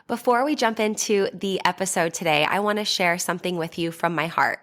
Before we jump into the episode today, I want to share something with you from my heart.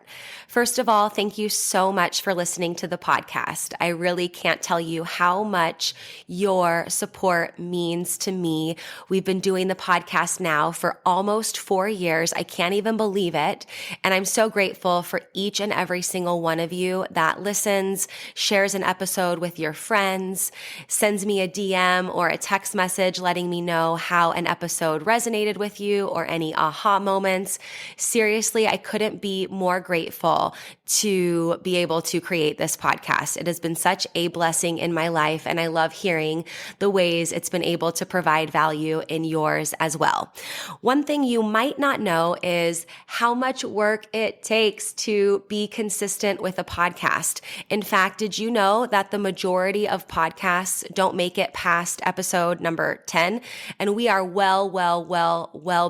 First of all, thank you so much for listening to the podcast. I really can't tell you how much your support means to me. We've been doing the podcast now for almost 4 years. I can't even believe it. And I'm so grateful for each and every single one of you that listens, shares an episode with your friends, sends me a DM or a text message letting me know how an episode resonated with you or any aha moments. Seriously, I couldn't be more grateful to be able to create this podcast. It has been such a blessing in my life, and I love hearing the ways it's been able to provide value in yours as well. One thing you might not know is how much work it takes to be consistent with a podcast. In fact, did you know that the majority of podcasts don't make it past episode number 10? And we are well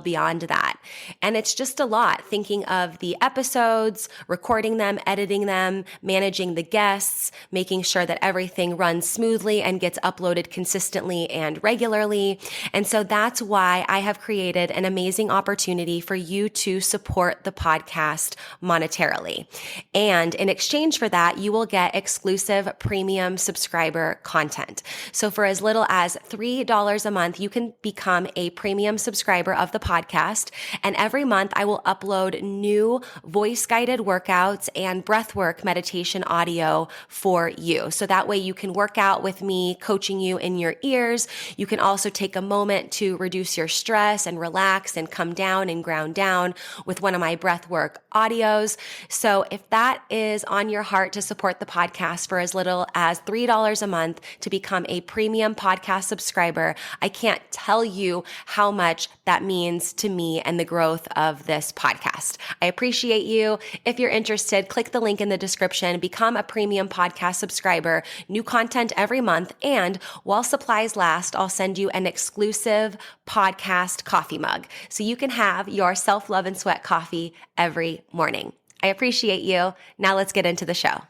beyond that. And it's just a lot thinking of the episodes, recording them, editing them, managing the guests, making sure that everything runs smoothly and gets uploaded consistently and regularly. And so that's why I have created an amazing opportunity for you to support the podcast monetarily. And in exchange for that, you will get exclusive premium subscriber content. So for as little as $3 a month, you can become a premium subscriber of the podcast. And every month I will upload new voice-guided workouts and breathwork meditation audio for you. So that way you can work out with me, coaching you in your ears. You can also take a moment to reduce your stress and relax and come down and ground down with one of my breathwork audios. So if that is on your heart to support the podcast for as little as $3 a month to become a premium podcast subscriber, I can't tell you how much that means to me and the growth of this podcast. I appreciate you. If you're interested, click the link in the description, become a premium podcast subscriber, new content every month, and while supplies last, I'll send you an exclusive podcast coffee mug so you can have your self-love and sweat coffee every morning. I appreciate you. Now let's get into the show.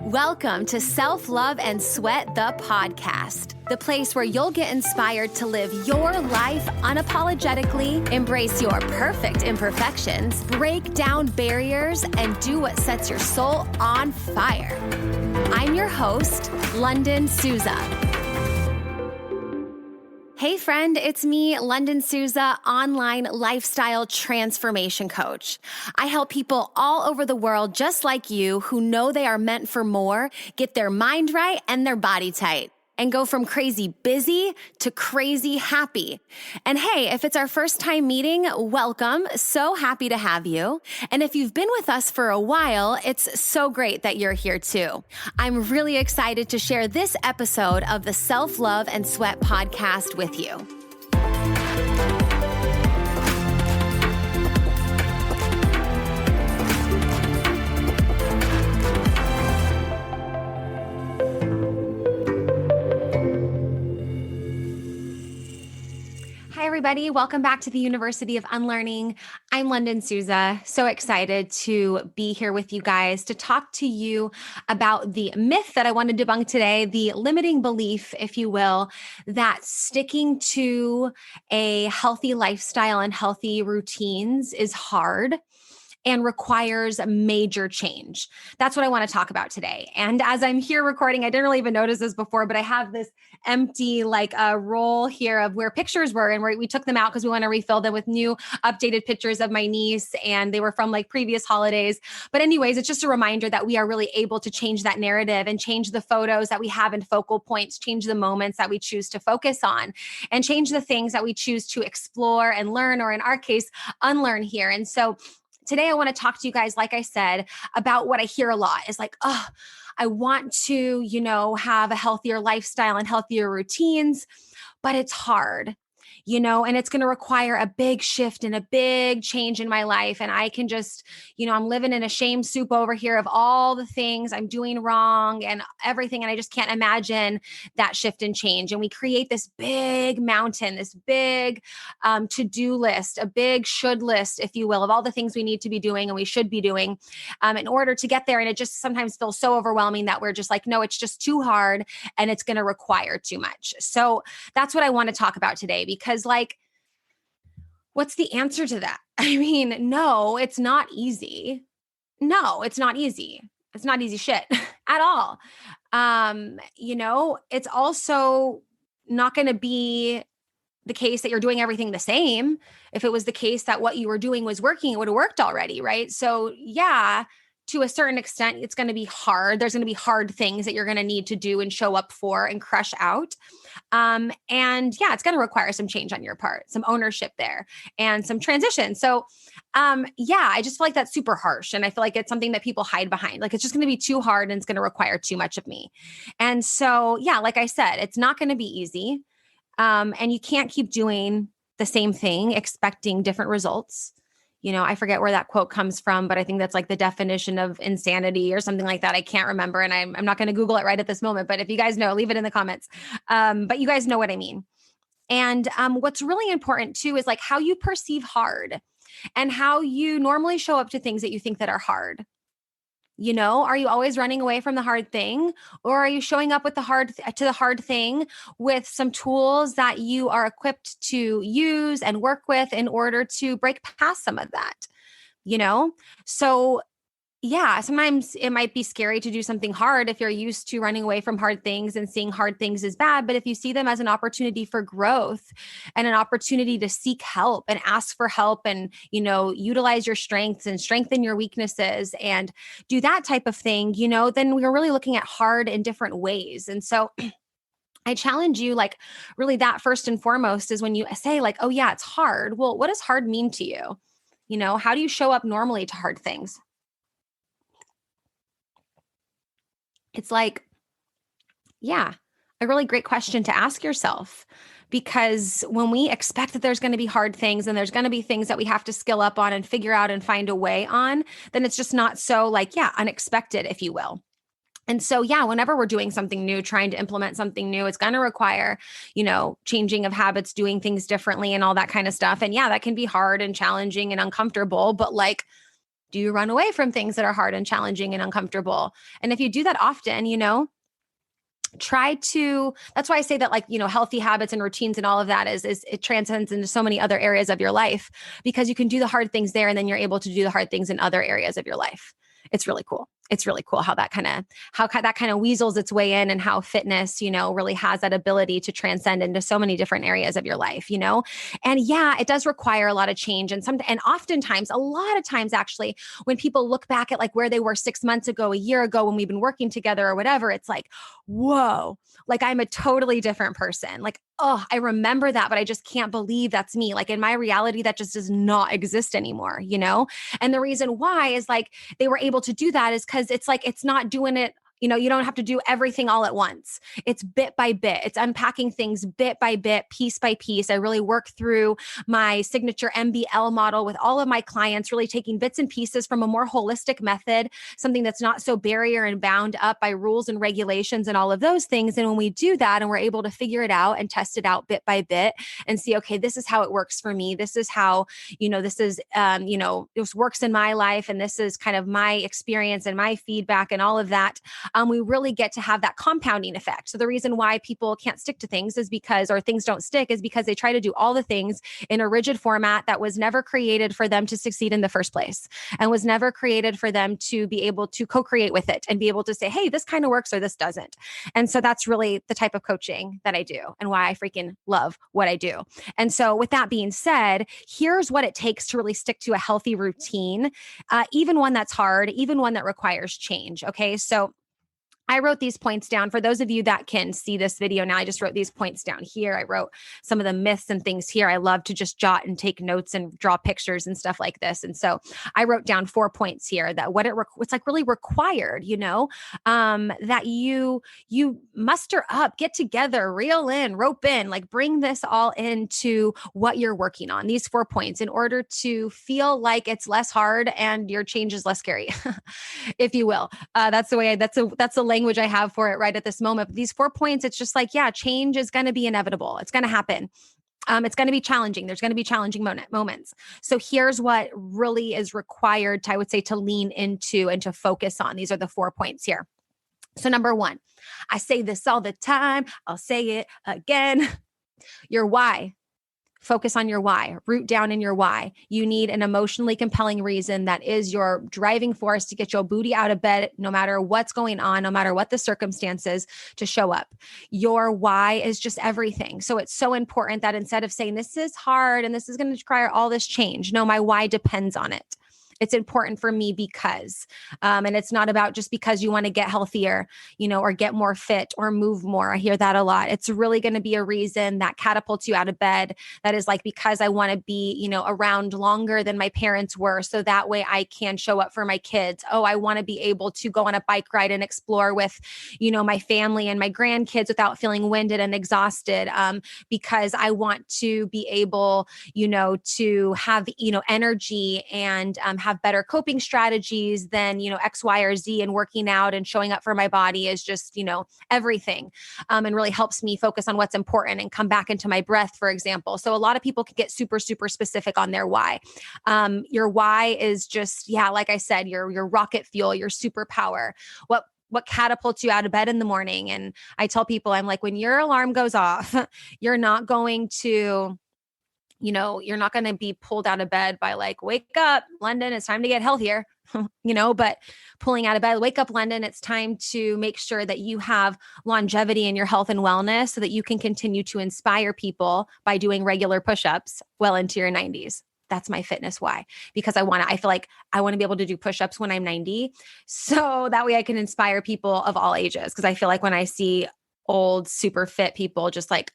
Welcome to Self-Love and Sweat, the podcast, the place where you'll get inspired to live your life unapologetically, embrace your perfect imperfections, break down barriers, and do what sets your soul on fire. I'm your host, Lunden Souza. Hey friend, it's me, Lunden Souza, online lifestyle transformation coach. I help people all over the world just like you who know they are meant for more, get their mind right and their body tight, and go from crazy busy to crazy happy. And hey, if it's our first time meeting, welcome. So happy to have you. And if you've been with us for a while, it's so great that you're here too. I'm really excited to share this episode of the Self-Love and Sweat podcast with you. Hi, everybody. Welcome back to the University of Unlearning. I'm Lunden Souza. So excited to be here with you guys to talk to you about the myth that I want to debunk today, the limiting belief, if you will, that sticking to a healthy lifestyle and healthy routines is hard and requires major change. That's what I want to talk about today. And as I'm here recording, I didn't really even notice this before, but I have this empty roll here of where pictures were, and we took them out because we want to refill them with new updated pictures of my niece, and they were from previous holidays. But anyways, it's just a reminder that we are really able to change that narrative and change the photos that we have in focal points, change the moments that we choose to focus on, and change the things that we choose to explore and learn, or in our case, unlearn here. And so today, I want to talk to you guys, like I said, about what I hear a lot is I want to, have a healthier lifestyle and healthier routines, but it's hard. and it's going to require a big shift and a big change in my life. And I can just, I'm living in a shame soup over here of all the things I'm doing wrong and everything. And I just can't imagine that shift and change. And we create this big mountain, this big to-do list, a big should list, if you will, of all the things we need to be doing and we should be doing in order to get there. And it just sometimes feels so overwhelming that we're just like, no, it's just too hard and it's going to require too much. So that's what I want to talk about today, because like, what's the answer to that? I mean, no, it's not easy. No, it's not easy. It's not easy shit at all. It's also not going to be the case that you're doing everything the same. If it was the case that what you were doing was working, it would have worked already, right? So yeah, to a certain extent, it's going to be hard. There's going to be hard things that you're going to need to do and show up for and crush out. And yeah, it's going to require some change on your part, some ownership there and some transition. So yeah, I just feel like that's super harsh. And I feel like it's something that people hide behind. Like, it's just going to be too hard and it's going to require too much of me. And so, yeah, like I said, it's not going to be easy. And you can't keep doing the same thing, expecting different results. I forget where that quote comes from, but I think that's like the definition of insanity or something like that. I can't remember. And I'm not going to Google it right at this moment, but if you guys know, leave it in the comments. But you guys know what I mean. And what's really important too is like how you perceive hard and how you normally show up to things that you think that are hard. Are you always running away from the hard thing, or are you showing up with the hard thing with some tools that you are equipped to use and work with in order to break past some of that? So yeah, sometimes it might be scary to do something hard if you're used to running away from hard things and seeing hard things as bad. But if you see them as an opportunity for growth and an opportunity to seek help and ask for help and, utilize your strengths and strengthen your weaknesses and do that type of thing, then we're really looking at hard in different ways. And so I challenge you, like, really that first and foremost is when you say like, oh yeah, it's hard. Well, what does hard mean to you? How do you show up normally to hard things? It's like, yeah, a really great question to ask yourself, because when we expect that there's going to be hard things and there's going to be things that we have to skill up on and figure out and find a way on, then it's just not so like, yeah, unexpected, if you will. And so, yeah, whenever we're doing something new, trying to implement something new, it's going to require, changing of habits, doing things differently and all that kind of stuff. And yeah, that can be hard and challenging and uncomfortable, but like, do you run away from things that are hard and challenging and uncomfortable? And if you do that often, that's why I say that, like, healthy habits and routines and all of that is it transcends into so many other areas of your life, because you can do the hard things there and then you're able to do the hard things in other areas of your life. It's really cool. It's really cool how that kind of weasels its way in, and how fitness, really has that ability to transcend into so many different areas of your life, And yeah, it does require a lot of change. And oftentimes, a lot of times actually, when people look back at like where they were 6 months ago, a year ago, when we've been working together or whatever, it's like, whoa, like I'm a totally different person. Like, oh, I remember that, but I just can't believe that's me. Like in my reality, that just does not exist anymore, And the reason why is like they were able to do that is because it's like, it's not doing it. You don't have to do everything all at once. It's bit by bit. It's unpacking things bit by bit, piece by piece. I really work through my signature MBL model with all of my clients, really taking bits and pieces from a more holistic method, something that's not so barrier and bound up by rules and regulations and all of those things. And when we do that and we're able to figure it out and test it out bit by bit and see, okay, this is how it works for me. This is how, this works in my life. And this is kind of my experience and my feedback and all of that. We really get to have that compounding effect. So the reason why people can't stick to things or things don't stick is because they try to do all the things in a rigid format that was never created for them to succeed in the first place, and was never created for them to be able to co-create with it and be able to say, hey, this kind of works or this doesn't. And so that's really the type of coaching that I do and why I freaking love what I do. And so with that being said, here's what it takes to really stick to a healthy routine, even one that's hard, even one that requires change. Okay. So I wrote these points down for those of you that can see this video now. I just wrote these points down here. I wrote some of the myths and things here. I love to just jot and take notes and draw pictures and stuff like this. And so I wrote down 4 points here that what's like really required, that you muster up, get together, reel in, rope in, like bring this all into what you're working on. These 4 points in order to feel like it's less hard and your change is less scary, if you will. That's the language I have for it right at this moment. But these 4 points, it's just like, yeah, change is going to be inevitable. It's going to happen. It's going to be challenging. There's going to be challenging moments. So here's what really is required I would say, to lean into and to focus on. These are the 4 points here. So number 1, I say this all the time. I'll say it again. Your why. Focus on your why, root down in your why. You need an emotionally compelling reason that is your driving force to get your booty out of bed, no matter what's going on, no matter what the circumstances, to show up. Your why is just everything. So it's so important that instead of saying this is hard and this is going to require all this change, no, my why depends on it. It's important for me because, and it's not about just because you want to get healthier, or get more fit or move more. I hear that a lot. It's really going to be a reason that catapults you out of bed. That is like, because I want to be, around longer than my parents were. So that way I can show up for my kids. Oh, I want to be able to go on a bike ride and explore with, my family and my grandkids without feeling winded and exhausted. Because I want to be able, to have, energy and have better coping strategies than, X, Y, or Z, and working out and showing up for my body is just, everything. And really helps me focus on what's important and come back into my breath, for example. So a lot of people can get super, super specific on their why. Your why is just, like I said, your rocket fuel, your superpower. What catapults you out of bed in the morning. And I tell people, I'm like, when your alarm goes off, you're not going to you're not going to be pulled out of bed by like, wake up, Lunden, it's time to get healthier, but pulling out of bed, wake up, Lunden, it's time to make sure that you have longevity in your health and wellness so that you can continue to inspire people by doing regular push-ups well into your 90s. That's my fitness why, because I feel like I want to be able to do push-ups when I'm 90. So that way I can inspire people of all ages. Because I feel like when I see old, super fit people just like,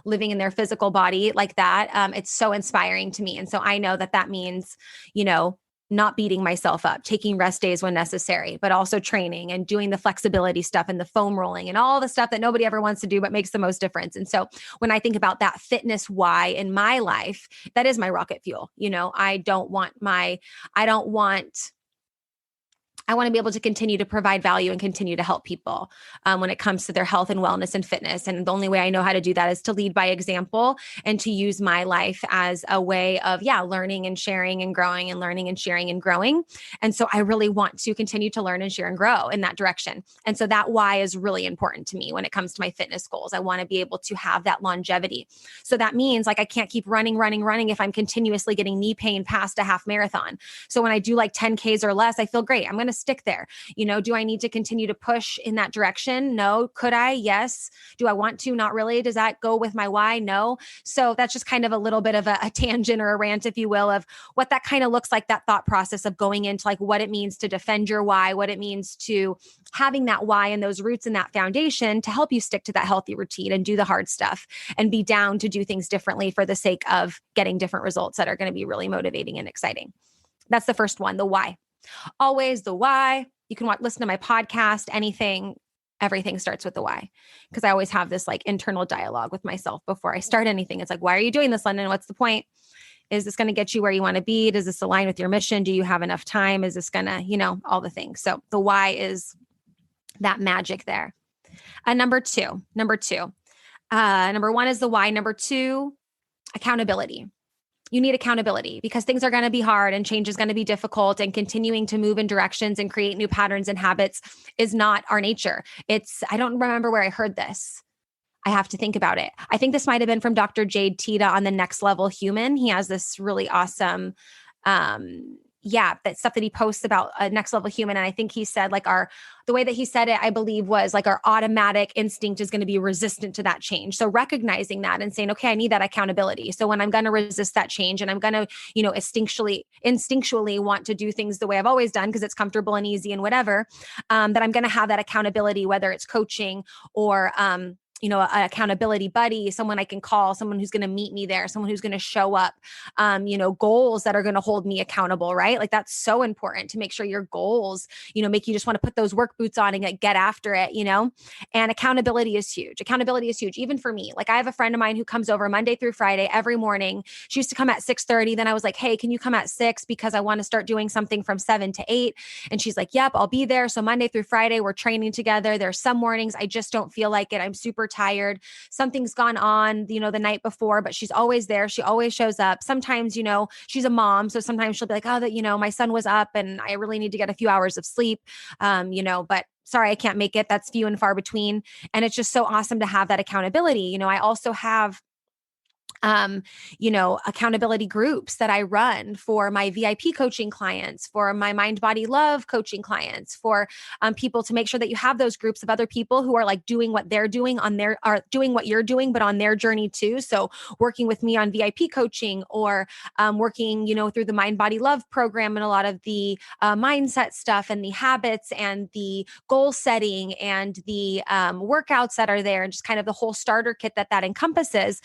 living in their physical body like that. It's so inspiring to me. And so I know that means, not beating myself up, taking rest days when necessary, but also training and doing the flexibility stuff and the foam rolling and all the stuff that nobody ever wants to do, but makes the most difference. And so when I think about that fitness why in my life, that is my rocket fuel. I want to be able to continue to provide value and continue to help people when it comes to their health and wellness and fitness. And the only way I know how to do that is to lead by example and to use my life as a way of, learning and sharing and growing and learning and sharing and growing. And so I really want to continue to learn and share and grow in that direction. And so that why is really important to me when it comes to my fitness goals. I want to be able to have that longevity. So that means like I can't keep running if I'm continuously getting knee pain past a half marathon. So when I do like 10Ks or less, I feel great. I'm going to stick there. Do I need to continue to push in that direction? No. Could I? Yes. Do I want to? Not really. Does that go with my why? No. So that's just kind of a little bit of a tangent or a rant, if you will, of what that kind of looks like, that thought process of going into like what it means to defend your why, what it means to having that why and those roots and that foundation to help you stick to that healthy routine and do the hard stuff and be down to do things differently for the sake of getting different results that are going to be really motivating and exciting. That's the first one, the why. Always the why. You can listen to my podcast, everything starts with the why. Because I always have this like internal dialogue with myself before I start anything. It's like, why are you doing this, Lunden? What's the point? Is this going to get you where you want to be? Does this align with your mission? Do you have enough time? Is this going to, all the things. So the why is that magic there. Number two. Number one is the why. Number two, accountability. You need accountability because things are going to be hard and change is going to be difficult, and continuing to move in directions and create new patterns and habits is not our nature. I don't remember where I heard this. I have to think about it. I think this might have been from Dr. Jade Teta on the Next Level Human. He has this really awesome that stuff that he posts about a next level human. And I think he said like the way that he said it, I believe was like our automatic instinct is going to be resistant to that change. So recognizing that and saying, okay, I need that accountability. So when I'm going to resist that change and I'm going to, instinctually want to do things the way I've always done because it's comfortable and easy and whatever, that I'm going to have that accountability, whether it's coaching or, an accountability buddy, someone I can call, someone who's going to meet me there, someone who's going to show up, goals that are going to hold me accountable, right? Like that's so important to make sure your goals, make you just want to put those work boots on and get after it, and accountability is huge. Accountability is huge. Even for me, like I have a friend of mine who comes over Monday through Friday every morning. She used to come at 6:30. Then I was like, hey, can you come at 6? Because I want to start doing something from 7 to 8. And she's like, yep, I'll be there. So Monday through Friday, we're training together. There's some mornings I just don't feel like it. I'm super tired. Something's gone on, the night before, but she's always there. She always shows up. Sometimes, she's a mom. So sometimes she'll be like, oh, my son was up and I really need to get a few hours of sleep. But sorry, I can't make it. That's few and far between. And it's just so awesome to have that accountability. I also have accountability groups that I run for my VIP coaching clients, for my mind, body, love coaching clients, for people to make sure that you have those groups of other people who are like doing what they're doing are doing what you're doing, but on their journey too. So working with me on VIP coaching or working, through the mind, body, love program and a lot of the mindset stuff and the habits and the goal setting and the workouts that are there and just kind of the whole starter kit that encompasses,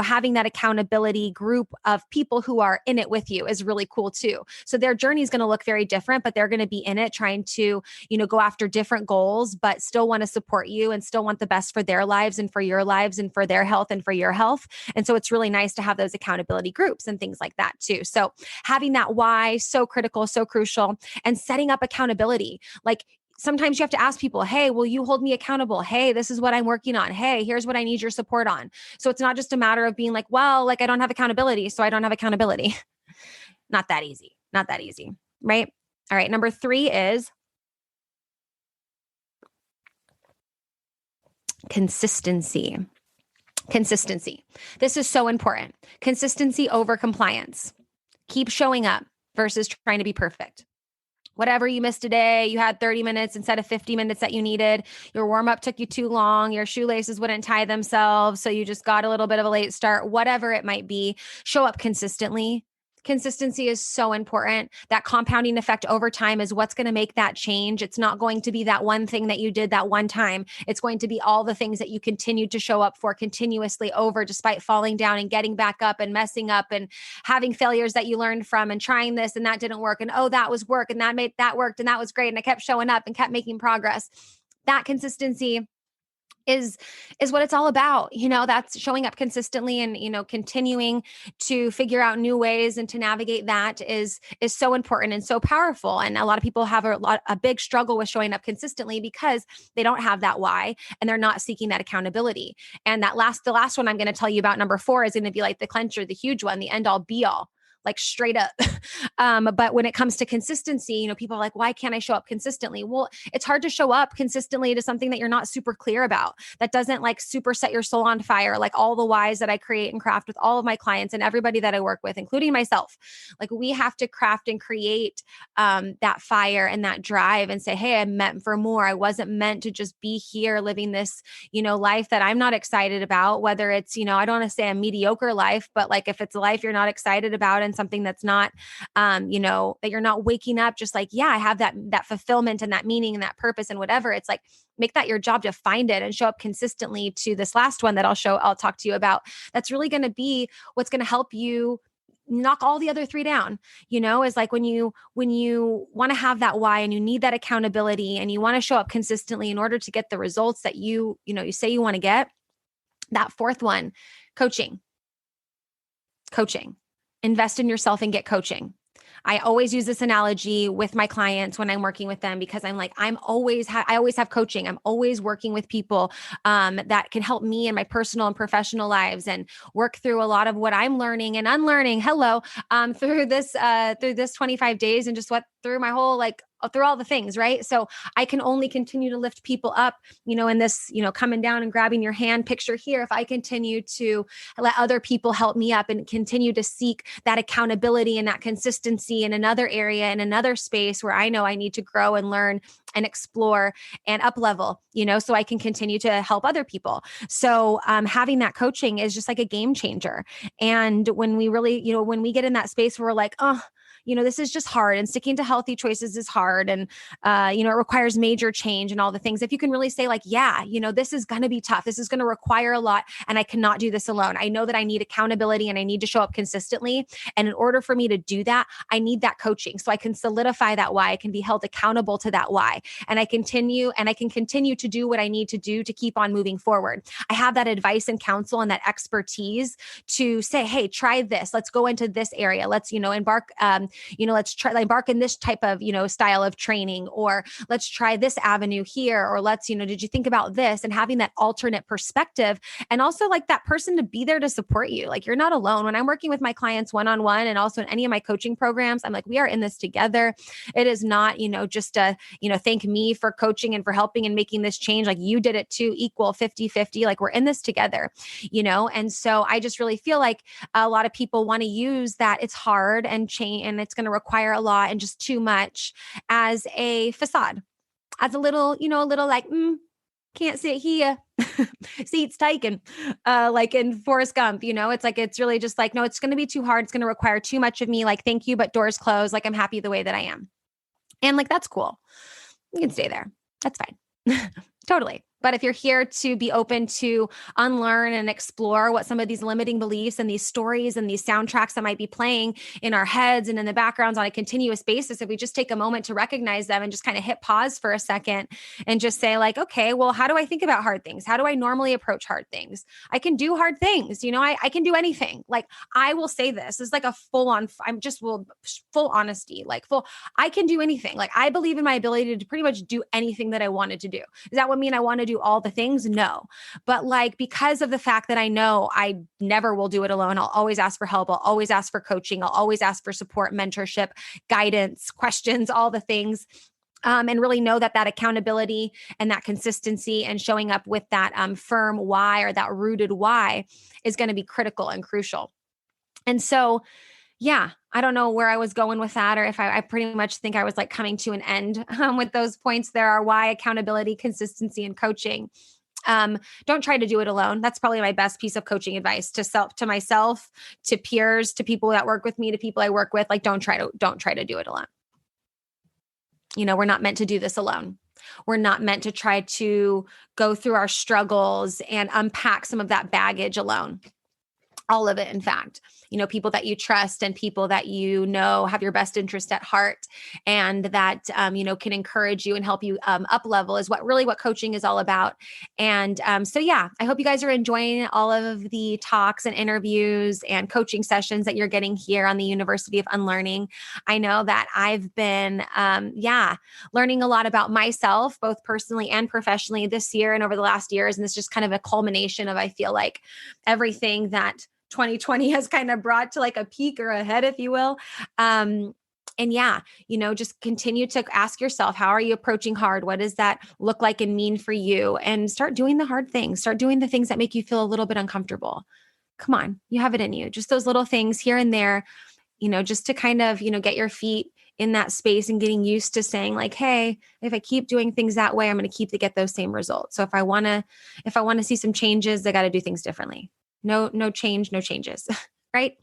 having that accountability group of people who are in it with you is really cool too. So their journey is going to look very different, but they're going to be in it trying to, go after different goals, but still want to support you and still want the best for their lives and for your lives and for their health and for your health. And so it's really nice to have those accountability groups and things like that too. So having that why, so critical, so crucial, and setting up accountability. Like sometimes you have to ask people, hey, will you hold me accountable? Hey, this is what I'm working on. Hey, here's what I need your support on. So it's not just a matter of being like, well, like I don't have accountability, so I don't have accountability. Not that easy. Not that easy, right? All right. Number 3 is consistency. Consistency. This is so important. Consistency over compliance. Keep showing up versus trying to be perfect. Whatever you missed today, you had 30 minutes instead of 50 minutes that you needed. Your warm-up took you too long. Your shoelaces wouldn't tie themselves. So you just got a little bit of a late start, whatever it might be. Show up consistently. Consistency is so important. That compounding effect over time is what's going to make that change. It's not going to be that one thing that you did that one time. It's going to be all the things that you continued to show up for continuously over, despite falling down and getting back up and messing up and having failures that you learned from and trying this and that didn't work. And oh, that was work and that worked and that was great. And I kept showing up and kept making progress. That consistency is what it's all about. That's showing up consistently and, continuing to figure out new ways and to navigate that is so important and so powerful. And a lot of people have a big struggle with showing up consistently because they don't have that why and they're not seeking that accountability. And the last one I'm going to tell you about, number 4, is going to be like the clincher, the huge one, the end all be all. Like straight up. But when it comes to consistency, people are like, why can't I show up consistently? Well, it's hard to show up consistently to something that you're not super clear about, that doesn't like super set your soul on fire, like all the whys that I create and craft with all of my clients and everybody that I work with, including myself. Like we have to craft and create that fire and that drive and say, hey, I'm meant for more. I wasn't meant to just be here living this, life that I'm not excited about, whether it's, I don't want to say a mediocre life, but like if it's a life you're not excited about and something that's not, that you're not waking up just like, yeah, I have that fulfillment and that meaning and that purpose and whatever. It's like, make that your job to find it and show up consistently to this last one that I'll talk to you about. That's really going to be what's going to help you knock all the other 3 down, is like when you want to have that why and you need that accountability and you want to show up consistently in order to get the results that you say you want to get. That 4th one, coaching. Invest in yourself and get coaching. I always use this analogy with my clients when I'm working with them because I'm like, I always have coaching. I'm always working with people that can help me in my personal and professional lives and work through a lot of what I'm learning and unlearning. Through this 25 days and just through my whole like through all the things, right? So I can only continue to lift people up, in this, coming down and grabbing your hand picture here. If I continue to let other people help me up and continue to seek that accountability and that consistency in another area, in another space where I know I need to grow and learn and explore and up level, so I can continue to help other people. So having that coaching is just like a game changer. And when we really, when we get in that space where we're like, oh, this is just hard, and sticking to healthy choices is hard. And, it requires major change and all the things. If you can really say like, yeah, this is going to be tough. This is going to require a lot, and I cannot do this alone. I know that I need accountability and I need to show up consistently. And in order for me to do that, I need that coaching so I can solidify that why. I can be held accountable to that why. And I can continue to do what I need to do to keep on moving forward. I have that advice and counsel and that expertise to say, hey, try this. Let's go into this area. Let's, embark in this type of, style of training, or let's try this avenue here, or let's, did you think about this? And having that alternate perspective, and also like that person to be there to support you. Like, you're not alone. When I'm working with my clients one-on-one, and also in any of my coaching programs, I'm like, we are in this together. It is not, just a, thank me for coaching and for helping and making this change. Like, you did it too, equal 50-50. Like, we're in this together, And so I just really feel like a lot of people want to use that it's hard and change, and it's going to require a lot and just too much as a facade, as a little, like, can't sit here, seats taken, like in Forrest Gump, it's like, it's really just like, no, it's going to be too hard. It's going to require too much of me. Like, thank you, but doors closed. Like, I'm happy the way that I am. And like, that's cool. You can stay there. That's fine. Totally. But if you're here to be open to unlearn and explore what some of these limiting beliefs and these stories and these soundtracks that might be playing in our heads and in the backgrounds on a continuous basis, if we just take a moment to recognize them and just kind of hit pause for a second and just say like, okay, well, how do I think about hard things? How do I normally approach hard things? I can do hard things. I can do anything. Like, I will say this is like a full honesty, like I can do anything. Like, I believe in my ability to pretty much do anything that I wanted to do. Does that mean I want to do all the things? No. But like, because of the fact that I know I never will do it alone, I'll always ask for help. I'll always ask for coaching. I'll always ask for support, mentorship, guidance, questions, all the things. And really know that accountability and that consistency and showing up with that firm why, or that rooted why, is going to be critical and crucial. And so, yeah, I don't know where I was going with that, or if I pretty much think I was like coming to an end with those points. There are why, accountability, consistency, and coaching. Don't try to do it alone. That's probably my best piece of coaching advice to myself, to peers, to people that work with me, to people I work with. Like, don't try to do it alone. We're not meant to do this alone. We're not meant to try to go through our struggles and unpack some of that baggage alone. All of it, in fact, people that you trust and people that have your best interest at heart, and that, can encourage you and help you up level, is what coaching is all about. And so, yeah, I hope you guys are enjoying all of the talks and interviews and coaching sessions that you're getting here on the University of Unlearning. I know that I've been, learning a lot about myself, both personally and professionally, this year and over the last years. And this is just kind of a culmination of, I feel like, everything that 2020 has kind of brought to like a peak or a head, if you will. And yeah, just continue to ask yourself, how are you approaching hard? What does that look like and mean for you? And start doing the hard things. Start doing the things that make you feel a little bit uncomfortable. Come on, you have it in you. Just those little things here and there, just to kind of, get your feet in that space and getting used to saying like, hey, if I keep doing things that way, I'm going to get those same results. So if I want to see some changes, I got to do things differently. No change, no changes, right?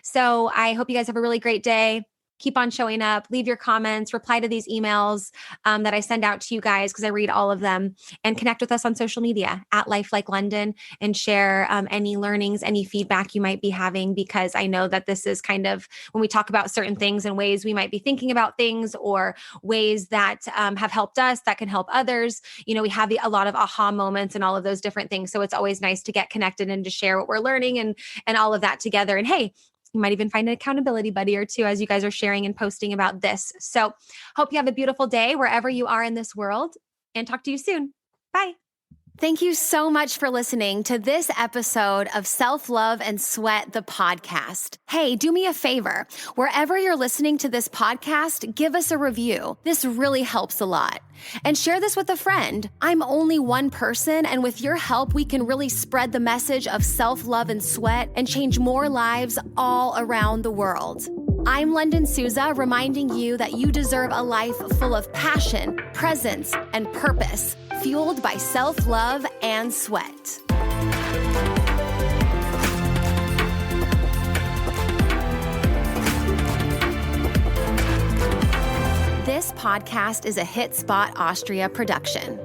So I hope you guys have a really great day. Keep on showing up, leave your comments, reply to these emails that I send out to you guys, because I read all of them, and connect with us on social media at Life Like Lunden, and share any learnings, any feedback you might be having, because I know that this is kind of when we talk about certain things and ways we might be thinking about things, or ways that have helped us that can help others. We have a lot of aha moments and all of those different things. So it's always nice to get connected and to share what we're learning and all of that together. And hey, you might even find an accountability buddy or two as you guys are sharing and posting about this. So hope you have a beautiful day wherever you are in this world, and talk to you soon. Bye. Thank you so much for listening to this episode of Self-Love and Sweat, the podcast. Hey, do me a favor. Wherever you're listening to this podcast, give us a review. This really helps a lot. And share this with a friend. I'm only one person, and with your help, we can really spread the message of self-love and sweat and change more lives all around the world. I'm Lunden Souza, reminding you that you deserve a life full of passion, presence, and purpose, fueled by self-love and sweat. This podcast is a Hit Spot Austria production.